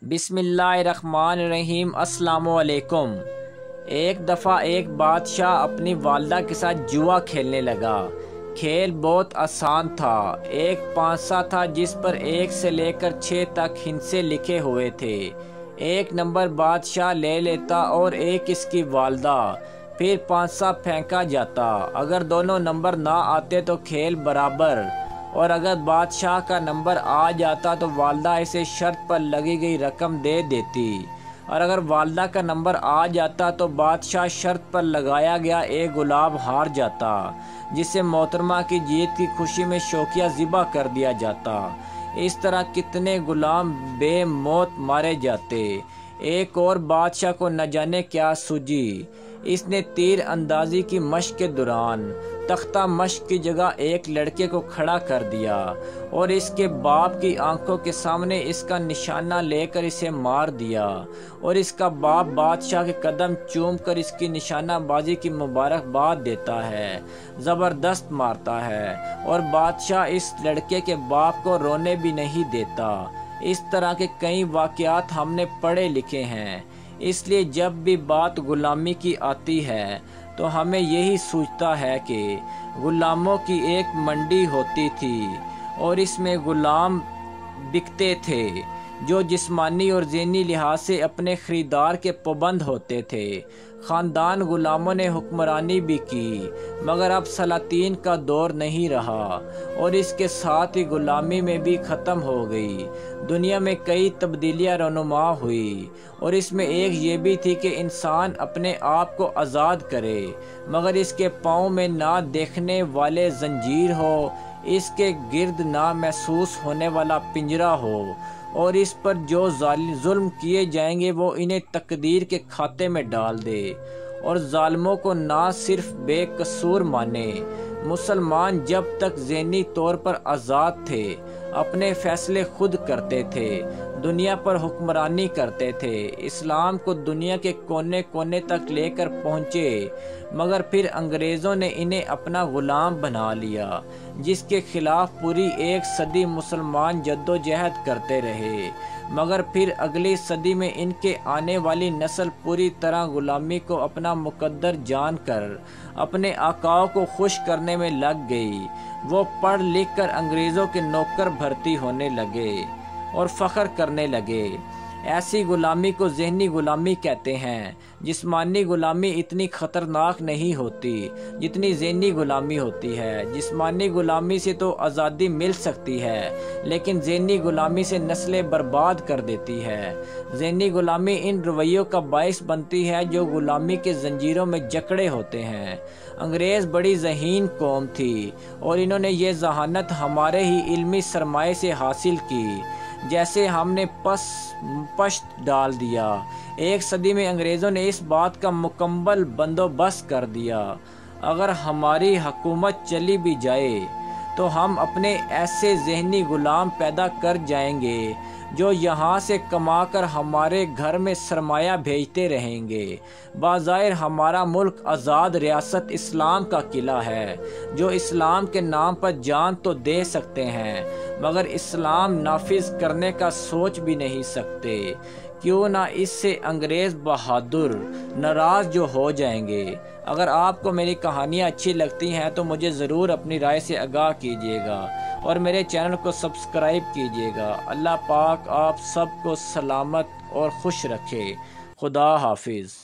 बिस्मिल्लाहिर्रहमानिर्रहीम। अस्सलामु अलैकुम। एक दफ़ा एक बादशाह अपनी वालदा के साथ जुआ खेलने लगा। खेल बहुत आसान था। एक पांसा था जिस पर 1 से लेकर 6 तक हिंसे लिखे हुए थे। 1 नंबर बादशाह ले लेता और 1 इसकी वालदा। फिर पांसा फेंका जाता। अगर दोनों नंबर ना आते तो खेल बराबर, और अगर बादशाह का नंबर आ जाता तो वालदा इसे शर्त पर लगी गई रकम दे देती, और अगर वालदा का नंबर आ जाता तो बादशाह शर्त पर लगाया गया एक गुलाब हार जाता, जिसे मोहतरमा की जीत की खुशी में शौकिया ज़िबा कर दिया जाता। इस तरह कितने गुलाम बेमौत मारे जाते। एक और बादशाह को न जाने क्या सूझी। इसने तीर अंदाजी की मशक के दौरान तख्ता मशक की जगह एक लड़के को खड़ा कर दिया और इसके बाप की आंखों के सामने इसका निशाना लेकर इसे मार दिया, और इसका बाप बादशाह के कदम चूम कर इसकी निशानाबाजी की मुबारकबाद देता है, ज़बरदस्त मारता है, और बादशाह इस लड़के के बाप को रोने भी नहीं देता। इस तरह के कई वाक़यात हमने पढ़े लिखे हैं। इसलिए जब भी बात गुलामी की आती है तो हमें यही सूझता है कि गुलामों की एक मंडी होती थी और इसमें गुलाम बिकते थे जो जिस्मानी और ज़हनी लिहाज से अपने ख़रीदार के पाबंद होते थे। ख़ानदान गुलामों ने हुक्मरानी भी की, मगर अब सलातीन का दौर नहीं रहा और इसके साथ ही गुलामी में भी ख़त्म हो गई। दुनिया में कई तब्दीलियाँ रनुमा हुई, और इसमें एक ये भी थी कि इंसान अपने आप को आज़ाद करे, मगर इसके पाँव में ना देखने वाले जंजीर हो, इसके गिर्द ना महसूस होने वाला पिंजरा हो, और इस पर जो जुल्म किए जाएंगे वो इन्हें तकदीर के खाते में डाल दे, और जालिमों को ना सिर्फ बेकसूर माने। मुसलमान जब तक ज़हनी तौर पर आज़ाद थे, अपने फ़ैसले खुद करते थे, दुनिया पर हुक्मरानी करते थे, इस्लाम को दुनिया के कोने कोने तक लेकर पहुँचे, मगर फिर अंग्रेज़ों ने इन्हें अपना ग़ुलाम बना लिया, जिसके ख़िलाफ़ पूरी 1 सदी मुसलमान जद्दोजहद करते रहे। मगर फिर अगली सदी में इनके आने वाली नस्ल पूरी तरह ग़ुलामी को अपना मुकद्दर जानकर अपने आकाओं को खुश करने में लग गई। वो पढ़ लिख कर अंग्रेज़ों के नौकर भर्ती होने लगे और फ़ख्र करने लगे। ऐसी ग़ुलामी को ज़हनी ग़ुलामी कहते हैं। जिस्मानी ग़ुलामी इतनी ख़तरनाक नहीं होती जितनी ज़हनी ग़ुलामी होती है। जिस्मानी ग़ुलामी से तो आज़ादी मिल सकती है, लेकिन ज़हनी ग़ुलामी से नस्लें बर्बाद कर देती है। ज़हनी ग़ुलामी इन रवैयों का बाइस बनती है जो ग़ुलामी के जंजीरों में जकड़े होते हैं। अंग्रेज़ बड़ी ज़हीन कौम थी और इन्होंने ये ज़हानत हमारे ही इल्मी सरमाए से हासिल की, जैसे हमने पश्त डाल दिया। 1 सदी में अंग्रेज़ों ने इस बात का मुकम्मल बंदोबस्त कर दिया। अगर हमारी हुकूमत चली भी जाए तो हम अपने ऐसे ज़हनी ग़ुलाम पैदा कर जाएंगे जो यहाँ से कमाकर हमारे घर में सरमाया भेजते रहेंगे। बाज़ाहिर हमारा मुल्क आज़ाद रियासत इस्लाम का किला है, जो इस्लाम के नाम पर जान तो दे सकते हैं, मगर इस्लाम नाफिज करने का सोच भी नहीं सकते। क्यों ना इससे अंग्रेज़ बहादुर नाराज़ जो हो जाएंगे। अगर आपको मेरी कहानियाँ अच्छी लगती हैं तो मुझे ज़रूर अपनी राय से आगाह कीजिएगा और मेरे चैनल को सब्सक्राइब कीजिएगा। अल्लाह पाक आप सबको सलामत और खुश रखे। खुदा हाफिज़।